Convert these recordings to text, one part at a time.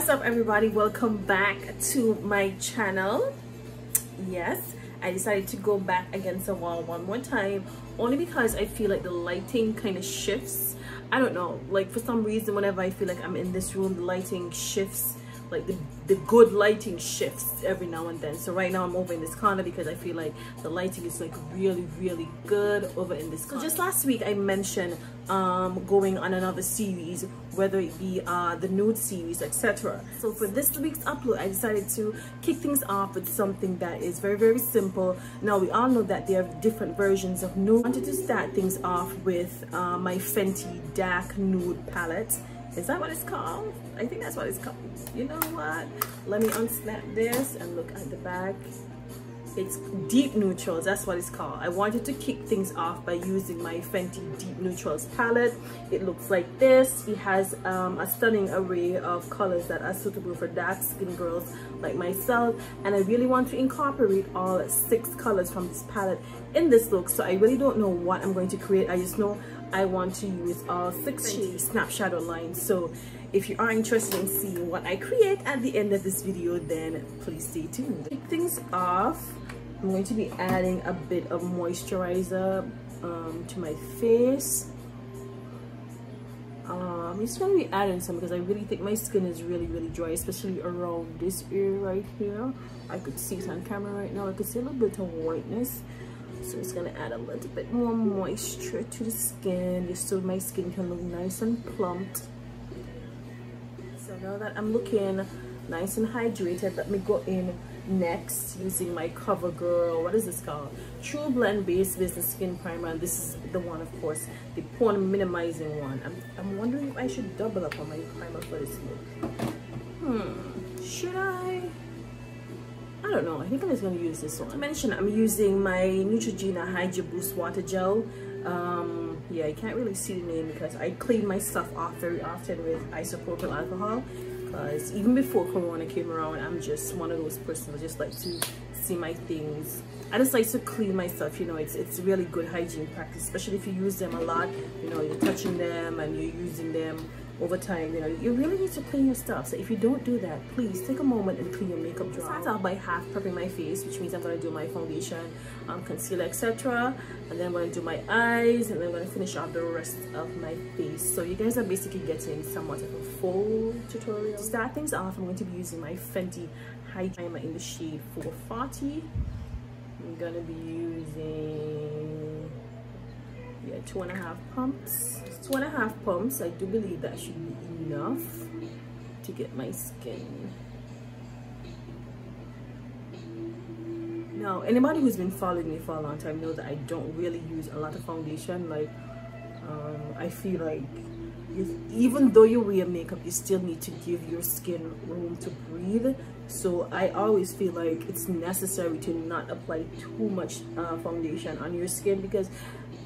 What's up everybody, welcome back to my channel. Yes, I decided to go back against the wall one more time only because I feel like the lighting kind of shifts. I don't know, like for some reason whenever I feel like I'm in this room, the lighting shifts, like the good lighting shifts every now and then. So right now I'm over in this corner because I feel like the lighting is like really good over in this corner. So just last week I mentioned going on another series, whether it be the nude series, etc. So for this week's upload I decided to kick things off with something that is very simple. Now we all know that there are different versions of nude. I wanted to start things off with my Fenty Dark Nude palette. Is that what it's called? I think that's what it's called. You know what? Let me unsnap this and look at the back. It's Deep Neutrals, that's what it's called. I wanted to kick things off by using my Fenty Deep Neutrals palette. It looks like this. It has a stunning array of colors that are suitable for dark skin girls like myself, and I really want to incorporate all 6 colors from this palette in this look. So I really don't know what I'm going to create. I just know I want to use all 6 shades snap shadow lines. So if you are interested in seeing what I create at the end of this video, then please stay tuned. To kick things off, I'm going to be adding a bit of moisturizer to my face. I'm just going to be adding some because I really think my skin is really dry, especially around this area right here. I could see it on camera right now. I could see a little bit of whiteness. So it's gonna add a little bit more moisture to the skin just so my skin can look nice and plumped. So now that I'm looking nice and hydrated, let me go in next using my CoverGirl, what is this called? True Blend Base Business Skin Primer, and this is the one, of course, the pore minimizing one. I'm wondering if I should double up on my primer for this look. Should I don't know. I think I'm just going to use this one. I mentioned I'm using my Neutrogena Hydra Boost Water Gel. Yeah, I can't really see the name because I clean my stuff off very often with isopropyl alcohol. Because even before Corona came around, I'm just one of those persons who just like to see my things. I just like to clean my stuff, you know. It's really good hygiene practice, especially if you use them a lot. You know, you're touching them and you're using them over time. You know, you really need to clean your stuff. So if you don't do that, please take a moment and clean your makeup drawer. Start out by half prepping my face, which means I'm going to do my foundation, concealer, etc. And then I'm going to do my eyes, and then I'm going to finish off the rest of my face. So you guys are basically getting somewhat of a full tutorial. To start things off, I'm going to be using my Fenty High Primer in the shade 440. I'm going to be using 2.5 pumps. 2.5 pumps. I do believe that should be enough to get my skin. Now, anybody who's been following me for a long time knows that I don't really use a lot of foundation. Like, I feel like even though you wear makeup, you still need to give your skin room to breathe. So I always feel like it's necessary to not apply too much foundation on your skin, because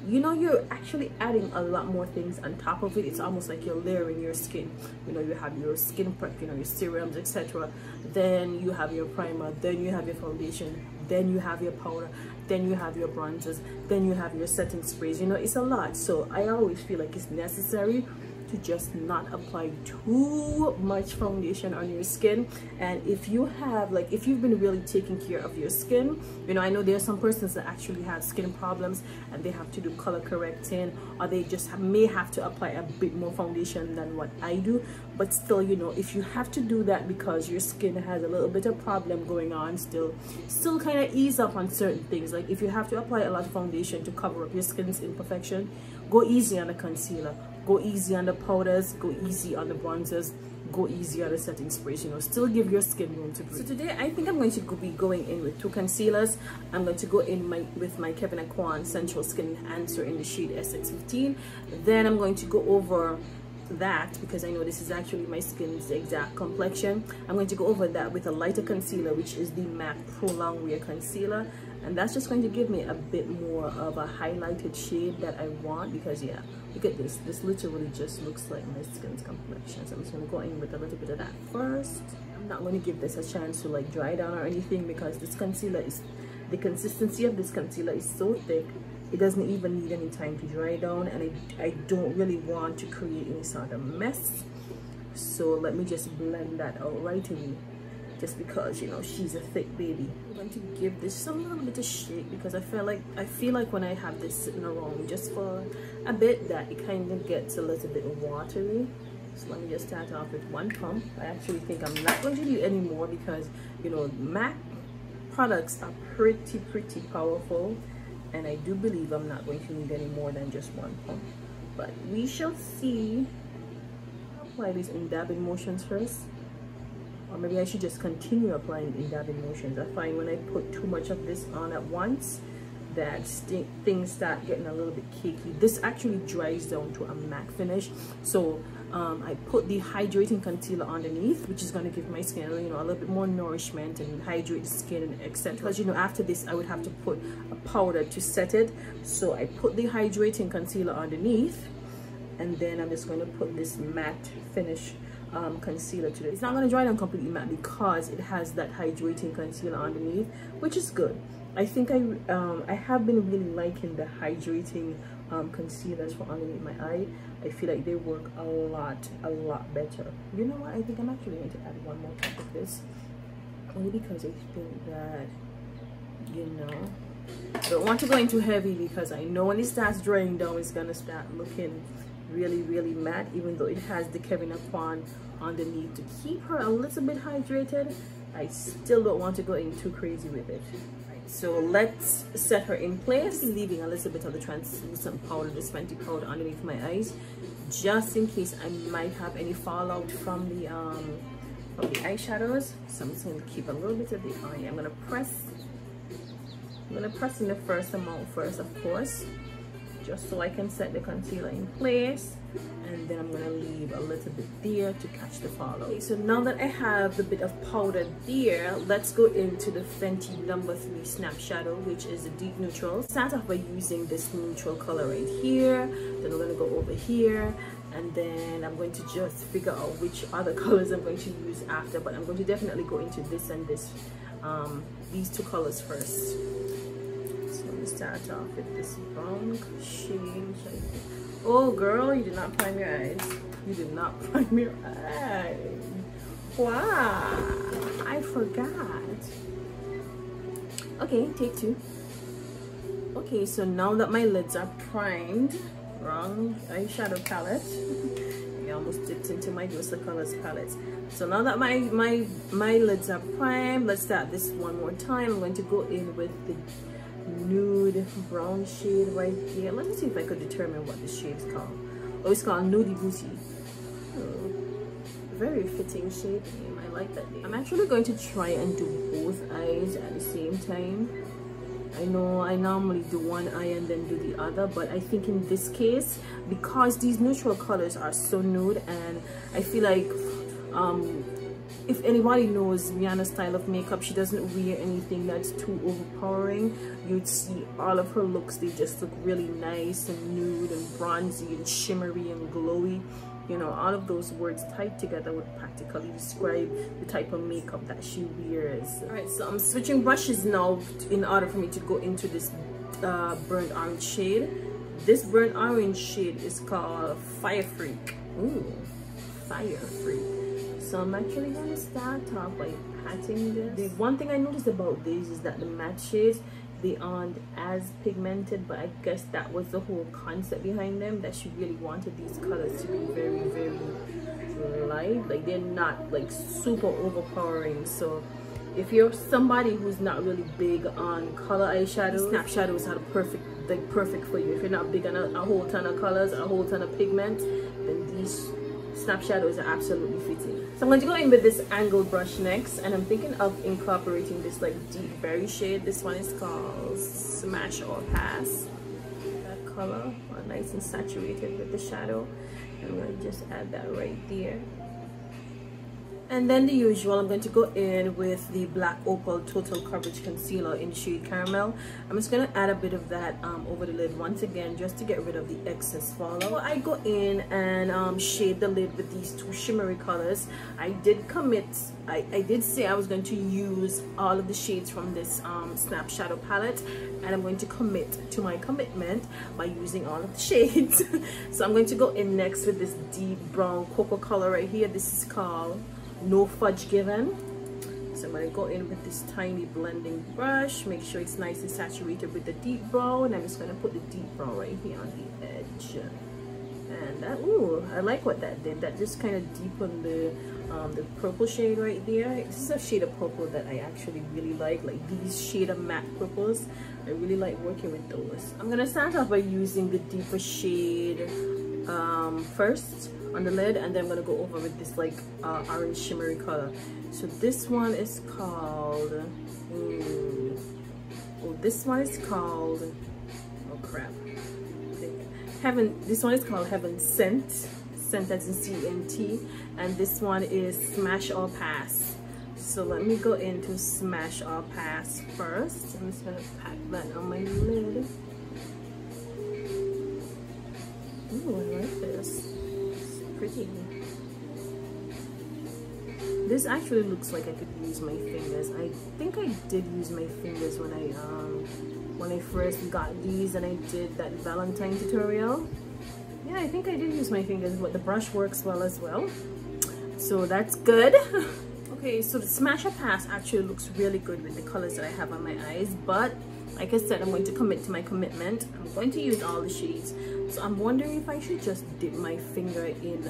you know you're actually adding a lot more things on top of it. It's almost like you're layering your skin. You know, you have your skin prep, you know, your serums, etc. Then you have your primer, then you have your foundation, then you have your powder, then you have your bronzers, then you have your setting sprays. You know, it's a lot. So I always feel like it's necessary to just not apply too much foundation on your skin. And if you have, like, if you've been really taking care of your skin, you know, I know there are some persons that actually have skin problems and they have to do color correcting, or they just may have to apply a bit more foundation than what I do. But still, you know, if you have to do that because your skin has a little bit of problem going on, still kind of ease up on certain things. Like if you have to apply a lot of foundation to cover up your skin's imperfection, go easy on the concealer, go easy on the powders, go easy on the bronzers, go easy on the setting sprays. You know, still give your skin room to breathe. So today I think I'm going to be going in with 2 concealers. I'm going to go in with my Kevyn Aucoin Central Skin Enhancer in the shade SX15. Then I'm going to go over that, because I know this is actually my skin's exact complexion. I'm going to go over that with a lighter concealer, which is the MAC Pro Longwear Concealer, and that's just going to give me a bit more of a highlighted shade that I want. Because yeah, look at this literally just looks like my skin's complexion. So I'm just going to go in with a little bit of that first. I'm not going to give this a chance to like dry down or anything, because this concealer is, the consistency of this concealer is so thick it doesn't even need any time to dry down, and I don't really want to create any sort of mess so let me just blend that out right away, just because, you know, she's a thick baby. I'm going to give this a little bit of shake because I feel like when I have this sitting around just for a bit, that it kind of gets a little bit watery. So let me just start off with one pump. I actually think I'm not going to do any more because, you know, MAC products are pretty powerful, and I do believe I'm not going to need any more than just one pump, but we shall see. I'll apply these in dabbing motions first, or maybe I should just continue applying in dabbing motions. I find when I put too much of this on at once that things start getting a little bit cakey. This actually dries down to a matte finish, so I put the hydrating concealer underneath, which is going to give my skin, you know, a little bit more nourishment and hydrate the skin and etc. Because, you know, after this I would have to put a powder to set it, so I put the hydrating concealer underneath, and then I'm just going to put this matte finish concealer to it. It's not going to dry down completely matte because it has that hydrating concealer underneath, which is good. I think I have been really liking the hydrating concealers for underneath my eye. I feel like they work a lot better. You know what, I think I'm actually going to add one more top of this, only because I think that, you know, I don't want to go in too heavy because I know when it starts drying down it's gonna start looking really matte, even though it has the Kevin Aquan underneath to keep her a little bit hydrated. I still don't want to go in too crazy with it. So let's set her in place, leaving a little bit of the translucent powder, the Fenty powder underneath my eyes, just in case I might have any fallout from the eyeshadows. So I'm just going to keep a little bit of the eye. I'm going to press in the first amount first, of course, just so I can set the concealer in place, and then I'm gonna leave a little bit there to catch the fallout. Okay, so now that I have the bit of powder there, let's go into the Fenty number 3 Snap Shadow, which is a deep neutral. Start off by using this neutral color right here, then I'm gonna go over here, and then I'm going to just figure out which other colors I'm going to use after, but I'm going to definitely go into this and this, these two colors first. So let me start off with this brown shade. Oh girl, you did not prime your eyes. You did not prime your eyes. Wow, I forgot. Okay, take 2. Okay, so now that my lids are primed, wrong eyeshadow palette. I almost dipped into my Dose of Colors palette. So now that my lids are primed, let's start this one more time. I'm going to go in with the nude brown shade right here. Let me see if I could determine what this shade is called. Oh, it's called Nudie Booty. Oh, very fitting shade name. I like that name. I'm actually going to try and do both eyes at the same time. I know I normally do one eye and then do the other, but I think in this case, because these neutral colors are so nude, and I feel like if anybody knows Rihanna's style of makeup, she doesn't wear anything that's too overpowering. You'd see all of her looks, they just look really nice and nude and bronzy and shimmery and glowy. You know, all of those words tied together would practically describe the type of makeup that she wears. Alright, so I'm switching brushes now in order for me to go into this burnt orange shade. This burnt orange shade is called Fire Freak. Ooh, Fire Freak. So I'm actually going to start off by patting this. The one thing I noticed about these is that the matte shades, they aren't as pigmented, but I guess that was the whole concept behind them, that she really wanted these colors to be very light. Like, they're not like super overpowering. So if you're somebody who's not really big on color eyeshadows, Snap Shadows are perfect for you. If you're not big on a whole ton of colors, a whole ton of pigment, then these Snap Shadows are absolutely fitting. So I'm going to go in with this angled brush next, and I'm thinking of incorporating this like deep berry shade. This one is called Smash or Pass. That color, nice and saturated with the shadow. And I'm going to just add that right there. And then the usual, I'm going to go in with the Black Opal Total Coverage Concealer in shade Caramel. I'm just going to add a bit of that over the lid once again, just to get rid of the excess fallout. So I go in and shade the lid with these two shimmery colors. I did commit, I did say I was going to use all of the shades from this Snap Shadow palette, and I'm going to commit to my commitment by using all of the shades. So I'm going to go in next with this deep brown cocoa color right here. This is called No Fudge Given. So I'm going to go in with this tiny blending brush, make sure it's nice and saturated with the deep brown, and I'm just going to put the deep brown right here on the edge. And that, ooh, I like what that did. That just kind of deepened the purple shade right there. This is a shade of purple that I actually really like these shade of matte purples. I really like working with those. I'm going to start off by using the deeper shade first on the lid, and then I'm gonna go over with this like orange shimmery color. So this one is called this one is called, oh crap, Heaven. This one is called Heaven Scent as in C-N-T, and this one is Smash or Pass. So let me go into Smash or Pass first. I'm just gonna pack that on my lid. Ooh, I like this. It's pretty. This actually looks like I could use my fingers. I think I did use my fingers when I first got these and I did that Valentine tutorial. Yeah, I think I did use my fingers, but the brush works well as well. So that's good. Okay, so the Smash or Pass actually looks really good with the colors that I have on my eyes, but like I said, I'm going to commit to my commitment. I'm going to use all the shades. So I'm wondering if I should just dip my finger in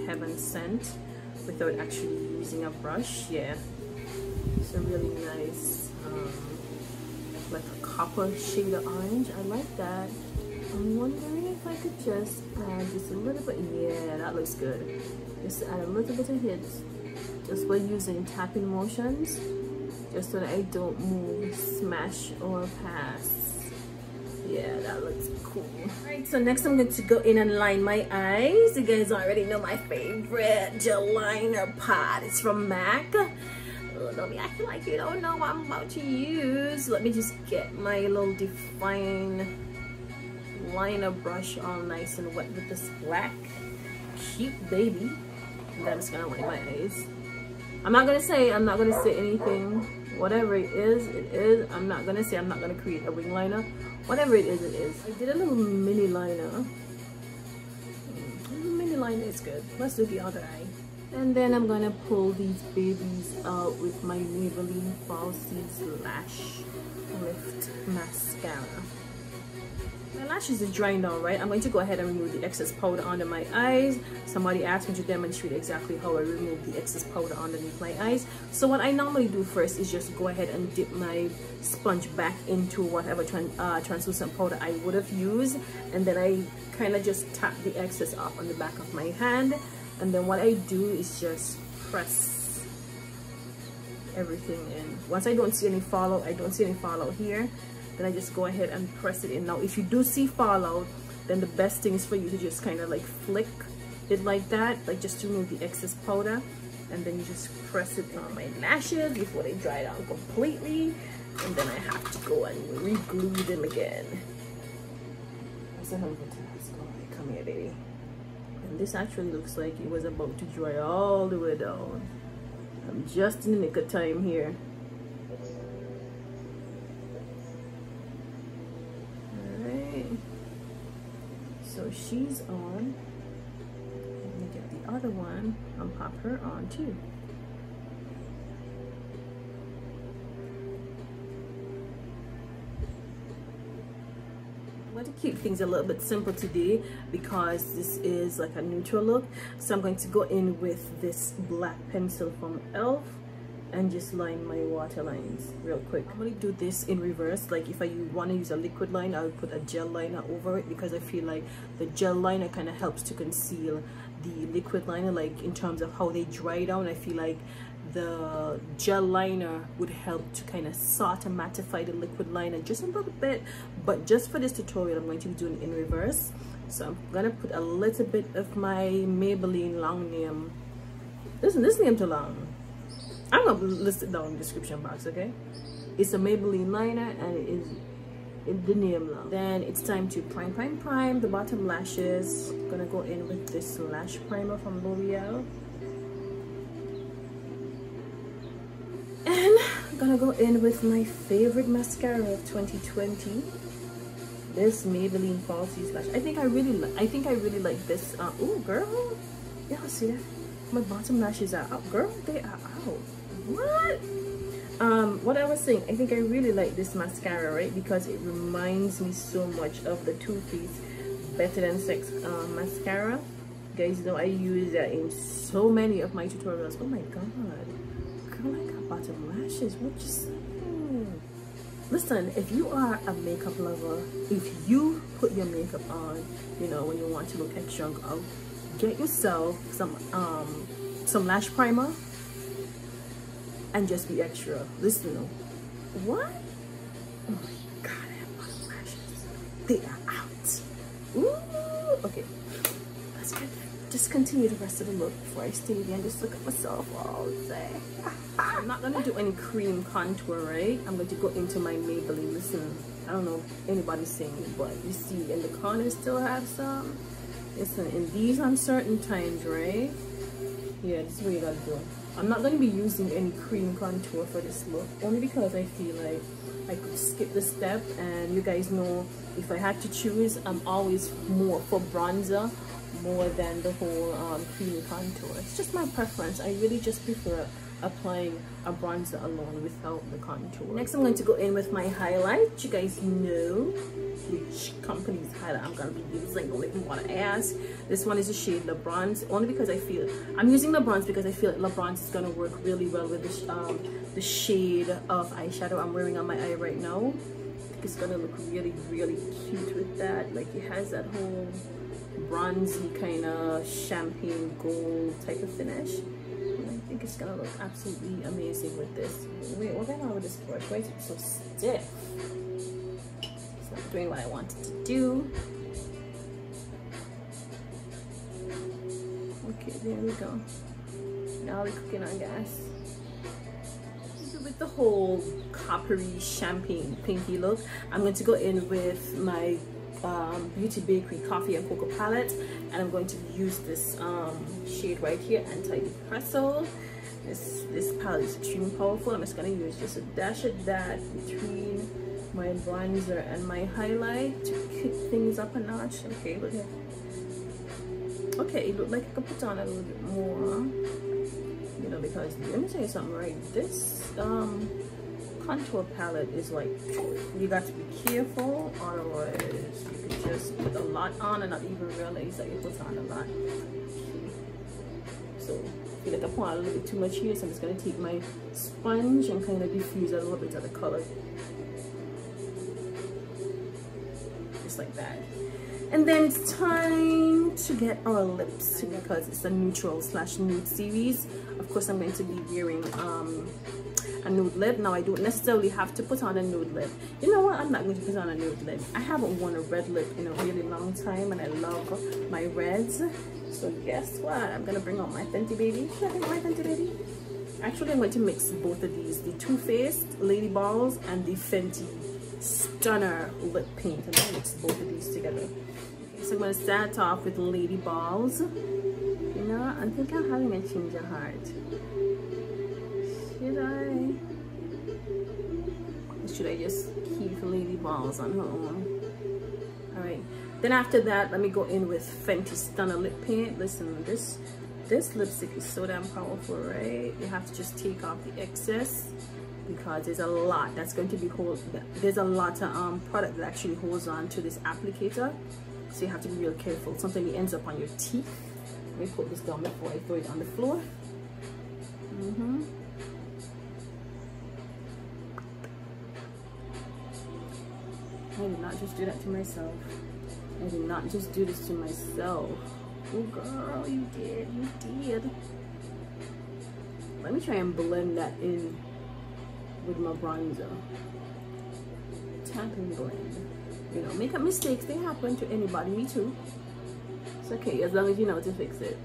Heaven Scent without actually using a brush. Yeah, it's a really nice, like a copper shade of orange. I like that. I'm wondering if I could just add just a little bit. Yeah, that looks good. Just add a little bit of hits, just by using tapping motions, just so that I don't move Smash or Pass. Yeah, that looks cool. Alright, so next I'm going to go in and line my eyes. You guys already know my favorite gel liner pot. It's from MAC. Oh, don't be acting like you don't know what I'm about to use. Let me just get my little define liner brush all nice and wet with this black cute baby. And I'm just gonna line my eyes. I'm not gonna say anything. Whatever it is, it is. I'm not gonna say I'm not gonna create a wing liner. Whatever it is, it is. I did a little mini liner. Mini liner is good. Let's do the other eye. And then I'm gonna pull these babies out with my Maybelline Falsies Lash Lift Mascara. My lashes is drying now, right? I'm going to go ahead and remove the excess powder under my eyes. Somebody asked me to demonstrate exactly how I remove the excess powder underneath my eyes. So what I normally do first is just go ahead and dip my sponge back into whatever translucent powder I would have used, and then I kind of just tap the excess off on the back of my hand, and then what I do is just press everything in. Once I don't see any fallout, here, then I just go ahead and press it in. Now if you do see fallout, then the best thing is for you to just kind of like flick it like that, like just to remove the excess powder, and then you just press it on my lashes before they dry down completely, and then I have to go and re-glue them again. That's a hell of a task. Alright, come here, baby. And this actually looks like it was about to dry all the way down. I'm just in the nick of time here. So she's on. Let me get the other one and pop her on too. I'm going to keep things a little bit simple today because this is like a neutral look. So I'm going to go in with this black pencil from e.l.f. and just line my waterlines real quick. I'm going to do this in reverse. Like if I want to use a liquid liner, I'll put a gel liner over it, because I feel like the gel liner kind of helps to conceal the liquid liner. Like in terms of how they dry down, I feel like the gel liner would help to kind of sort and mattify the liquid liner just a little bit. But just for this tutorial, I'm going to be doing it in reverse. So I'm going to put a little bit of my Maybelline Long Nail Listen, this name too long. I'm gonna list it down in the description box, okay? It's a Maybelline liner and it is the name long. Then it's time to prime the bottom lashes. Gonna go in with this lash primer from L'Oreal. And I'm gonna go in with my favorite mascara of 2020. This Maybelline Falsies Lash. I think I really like this. Oh girl, y'all see that? My bottom lashes are out, girl. They are out. What? What I was saying, I think I really like this mascara, right? Because it reminds me so much of the Too Faced Better Than Sex mascara. Guys, you know I use that in so many of my tutorials. Oh my god, girl, I got bottom lashes. What you saying? Listen, if you are a makeup lover, if you put your makeup on, you know, when you want to look extra out, get yourself some lash primer and just be extra. Listen, what? Oh my god, I have bottom lashes. They are out. Ooh, okay. Let's just continue the rest of the look before I stay here and just look at myself all day. I'm not gonna do any cream contour, right? I'm going to go into my Maybelline. Listen, I don't know if anybody's saying it, but you see in the corner still have some. Listen, in these uncertain times, right? Yeah, this is what you gotta do. I'm not gonna be using any cream contour for this look, only because I feel like I could skip the step, and you guys know if I had to choose, I'm always more for bronzer more than the whole cream contour. It's just my preference. I really just prefer applying a bronzer alone without the contour. Next, I'm going to go in with my highlight. You guys know which company's highlight I'm going to be using. Don't even want to ask. This one is the shade Le Bronze, only because I feel I'm using Le Bronze because I feel like Le Bronze is going to work really well with the shade of eyeshadow I'm wearing on my eye right now. I think it's going to look really, really cute with that. Like it has that whole bronzy kind of champagne gold type of finish. I think it's gonna look absolutely amazing with this. Wait, what going on with this brush? Why is it so stiff? It's not doing what I wanted to do. Okay, there we go. Now we're cooking on gas. With the whole coppery champagne pinky look, I'm going to go in with my Beauty Bakery Coffee and Cocoa palette, and I'm going to use this shade right here, Anti-Depressor. This palette is extremely powerful. I'm just going to use just a dash of that between my bronzer and my highlight to kick things up a notch. Okay, look here. Okay, it looked like I could put on a little bit more, you know, because let me tell you something, right? This contour palette is like, you got to be careful, otherwise you could just put a lot on and not even realize that you put on a lot. So I feel like I put on a little bit too much here, so I'm just going to take my sponge and kind of diffuse a little bit of the color, just like that. And then it's time to get our lips, because it's a neutral / nude series. Of course, I'm going to be wearing a nude lip. Now I don't necessarily have to put on a nude lip. You know what, I'm not going to put on a nude lip. I haven't worn a red lip in a really long time, and I love my reds. So guess what, I'm gonna bring out my Fenty Baby. Should I bring out my Fenty Baby? Actually, I'm going to mix both of these, the Too Faced Lady Balls and the Fenty Stunner Lip Paint. I'm gonna mix both of these together. Okay, so I'm gonna start off with Lady Balls. You know, I think I'm having a change of heart. Should I just keep Lady Balls on her own? Alright, then after that, let me go in with Fenty Stunner Lip Paint. Listen, this lipstick is so damn powerful, right? You have to just take off the excess, because there's a lot that's going to be there's a lot of product that actually holds on to this applicator, so you have to be real careful. Sometimes it ends up on your teeth. Let me put this down before I throw it on the floor. I did not just do that to myself. I did not just do this to myself. Oh girl, you did, you did. Let me try and blend that in with my bronzer. Tap and blend. You know, makeup mistakes, they happen to anybody, me too. It's okay, as long as you know to fix it.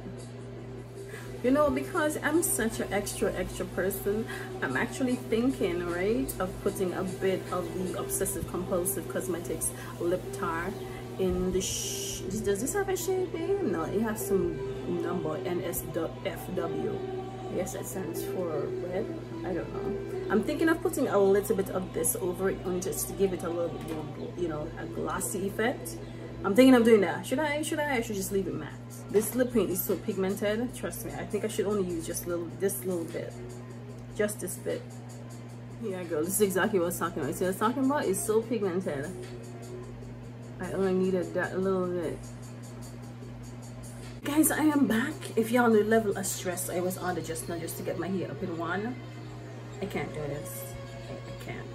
You know, because I'm such an extra person, I'm actually thinking, right, of putting a bit of the Obsessive Compulsive Cosmetics lip tar in the does this have a shade name? No, it has some number, NSFW. Yes, that stands for red. I don't know. I'm thinking of putting a little bit of this over it on just to give it a little bit more, you know, a glossy effect. I'm thinking of doing that. Should I just leave it matte? This lip paint is so pigmented. Trust me, I think I should only use just this little bit. Just this bit. Yeah, girl, this is exactly what I was talking about. See what I was talking about? It's so pigmented. I only needed that a little bit. Guys, I am back. If you're on the level of stress I was under just now, just to get my hair up in one, I can't do this. I can't.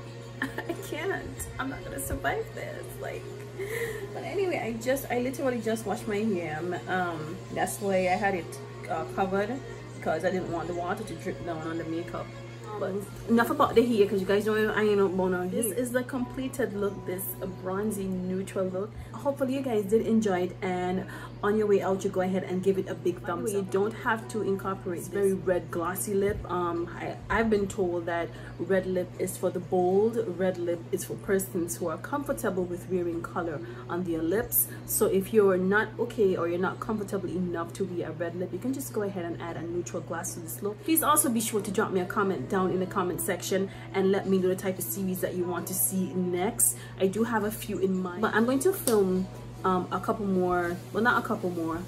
I can't. I'm not gonna survive this. Like, but anyway, I literally just washed my hair. That's why I had it covered, because I didn't want the water to drip down on the makeup. But enough about the hair, because you guys know I ain't no bone on. This is the completed look, this bronzy neutral look. Hopefully you guys did enjoy it, and on your way out you go ahead and give it a big thumbs up. You don't have to incorporate this very red glossy lip. I've been told that red lip is for the bold. Red lip is for persons who are comfortable with wearing color on their lips. So if you're not okay, or you're not comfortable enough to wear a red lip, you can just go ahead and add a neutral gloss to this look. Please also be sure to drop me a comment down in the comment section and let me know the type of series that you want to see next. I do have a few in mind, but I'm going to film a couple more, well, not a couple more,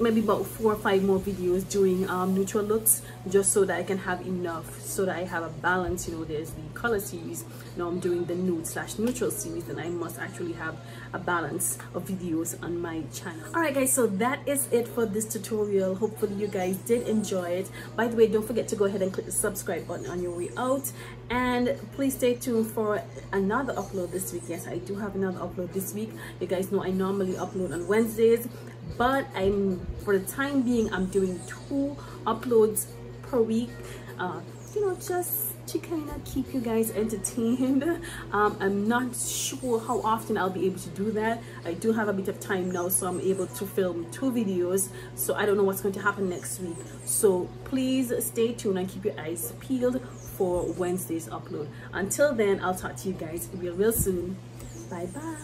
maybe about 4 or 5 more videos doing neutral looks, just so that I can have enough, so that I have a balance. You know, there's the color series, now I'm doing the nude/neutral series, and I must actually have a balance of videos on my channel. Alright guys, so that is it for this tutorial. Hopefully you guys did enjoy it. By the way, don't forget to go ahead and click the subscribe button on your way out, and please stay tuned for another upload this week. Yes, I do have another upload this week. You guys know I normally upload on Wednesdays, but for the time being, I'm doing 2 uploads per week, you know, just to kind of keep you guys entertained. I'm not sure how often I'll be able to do that. I do have a bit of time now, so I'm able to film 2 videos, so I don't know what's going to happen next week. So please stay tuned and keep your eyes peeled for Wednesday's upload. Until then, I'll talk to you guys real soon. Bye bye.